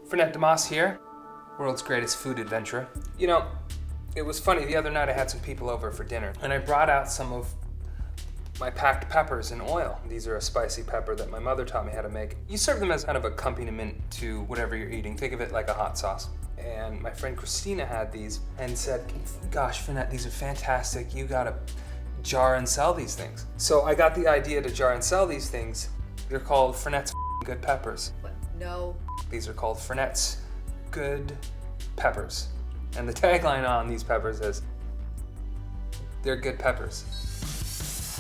Fernet Dumas here, world's greatest food adventurer. You know, it was funny, the other night I had some people over for dinner and I brought out some of my packed peppers in oil. These are a spicy pepper that my mother taught me how to make. You serve them as kind of accompaniment to whatever you're eating. Think of it like a hot sauce. And my friend Christina had these and said, gosh, Fernet, these are fantastic. You gotta jar and sell these things. So I got the idea to jar and sell these things. They're called Fernet's Good Peppers. What? No. These are called Fernet's Good Peppers. And the tagline on these peppers is, they're good peppers.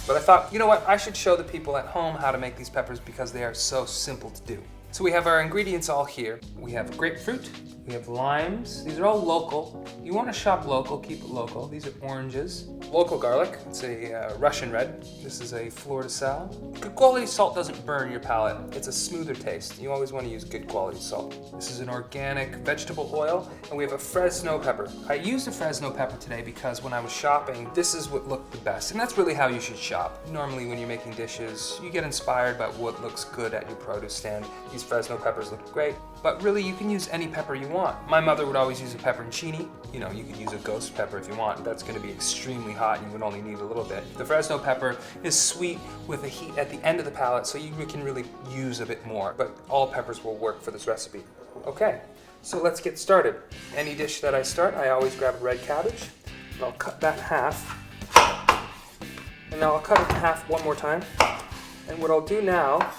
But I thought, you know what, I should show the people at home how to make these peppers because they are so simple to do. So we have our ingredients all here. We have grapefruit, we have limes. These are all local. You want to shop local, keep it local. These are oranges. Local garlic, it's a Russian red. This is a fleur de sel. Good quality salt doesn't burn your palate. It's a smoother taste. You always want to use good quality salt. This is an organic vegetable oil, and we have a Fresno pepper. I used a Fresno pepper today because when I was shopping, this is what looked the best, and that's really how you should shop. Normally when you're making dishes, you get inspired by what looks good at your produce stand. These Fresno peppers look great, but really you can use any pepper you want. My mother would always use a pepperoncini. You know, you could use a ghost pepper if you want. That's going to be extremely hot and you would only need a little bit. The Fresno pepper is sweet with a heat at the end of the palate, so you can really use a bit more, but all peppers will work for this recipe. Okay, so let's get started. Any dish that I start, I always grab a red cabbage. I'll cut that in half. And now I'll cut it in half one more time. And what I'll do now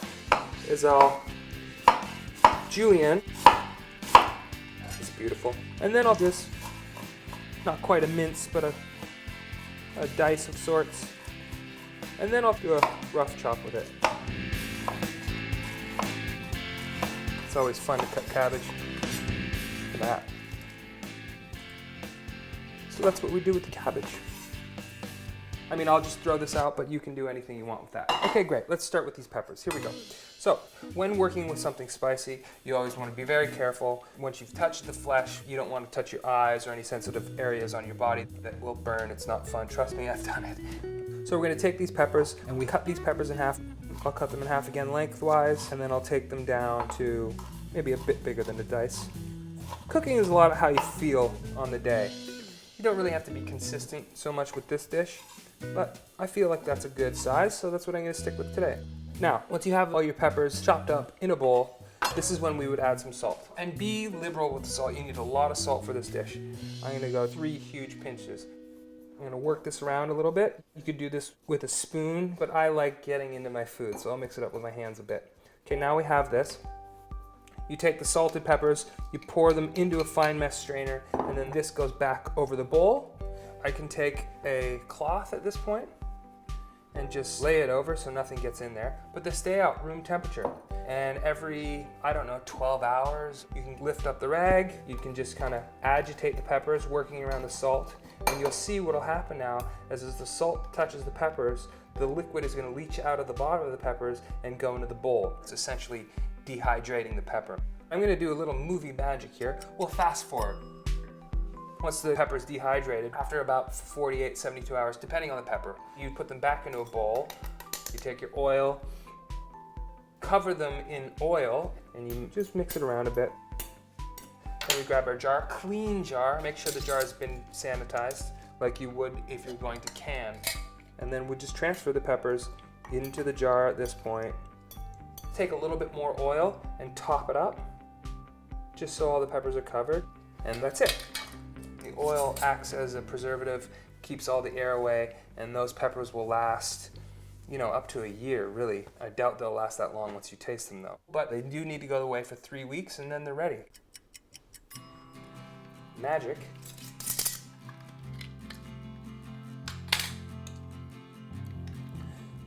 is I'll julienne. It's beautiful. And then I'll just, not quite a mince, but a dice of sorts. And then I'll do a rough chop with it. It's always fun to cut cabbage. Look at that. So that's what we do with the cabbage. I mean, I'll just throw this out, but you can do anything you want with that. Okay, great. Let's start with these peppers. Here we go. So, when working with something spicy, you always want to be very careful. Once you've touched the flesh, you don't want to touch your eyes or any sensitive areas on your body that will burn. It's not fun. Trust me, I've done it. So we're going to take these peppers, and we cut these peppers in half. I'll cut them in half again lengthwise, and then I'll take them down to maybe a bit bigger than a dice. Cooking is a lot of how you feel on the day. You don't really have to be consistent so much with this dish, but I feel like that's a good size, so that's what I'm going to stick with today. Now, once you have all your peppers chopped up in a bowl, this is when we would add some salt. And be liberal with the salt. You need a lot of salt for this dish. I'm going to go 3 huge pinches. I'm going to work this around a little bit. You could do this with a spoon, but I like getting into my food, so I'll mix it up with my hands a bit. Okay, now we have this. You take the salted peppers, you pour them into a fine mesh strainer, and then this goes back over the bowl. I can take a cloth at this point and just lay it over so nothing gets in there, but they stay out room temperature. And every, 12 hours, you can lift up the rag, you can just kind of agitate the peppers, working around the salt, and you'll see what'll happen now as the salt touches the peppers, the liquid is going to leach out of the bottom of the peppers and go into the bowl. It's essentially dehydrating the pepper. I'm going to do a little movie magic here. We'll fast forward. Once the pepper is dehydrated, after about 48, 72 hours, depending on the pepper, you put them back into a bowl. You take your oil, cover them in oil, and you just mix it around a bit. Then we grab our jar, clean jar. Make sure the jar has been sanitized like you would if you're going to can. And then we just transfer the peppers into the jar at this point. Take a little bit more oil and top it up, just so all the peppers are covered, and that's it. The oil acts as a preservative, keeps all the air away, and those peppers will last, up to a year, really. I doubt they'll last that long once you taste them, though. But they do need to go away for 3 weeks, and then they're ready. Magic.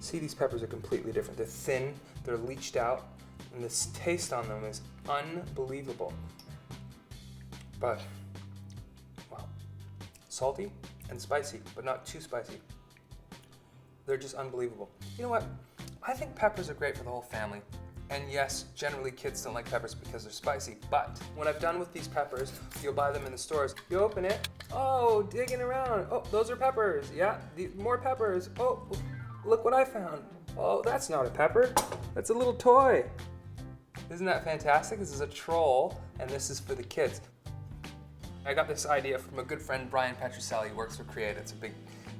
See, these peppers are completely different. They're thin, they're leached out, and this taste on them is unbelievable. But, wow, salty and spicy, but not too spicy. They're just unbelievable. You know what? I think peppers are great for the whole family. And yes, generally kids don't like peppers because they're spicy, but when I've done with these peppers, you'll buy them in the stores. You open it, oh, digging around. Oh, those are peppers. Yeah, more peppers. Oh, look what I found. Oh, that's not a pepper. That's a little toy. Isn't that fantastic? This is a troll, and this is for the kids. I got this idea from a good friend, Brian Petrucelli, who works for Create. It's a big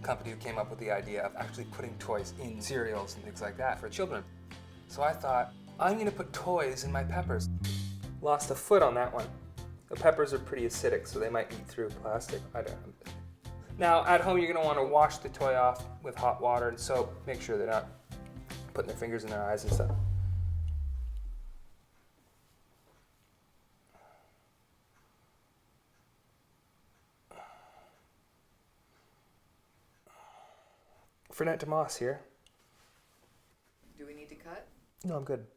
company who came up with the idea of actually putting toys in cereals and things like that for children. So I thought, I'm gonna put toys in my peppers. Lost a foot on that one. The peppers are pretty acidic, so they might eat through plastic. I don't know. Now, at home, you're gonna wanna wash the toy off with hot water and soap. Make sure they're not putting their fingers in their eyes and stuff. Fernet Dumas here. Do we need to cut? No, I'm good.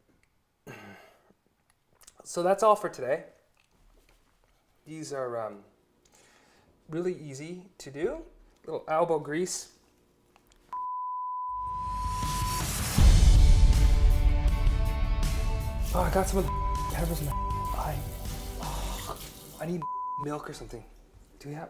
So that's all for today. These are really easy to do. Little elbow grease. Oh, I got some of the peppers in my eye. Oh, I need milk or something. Do we have?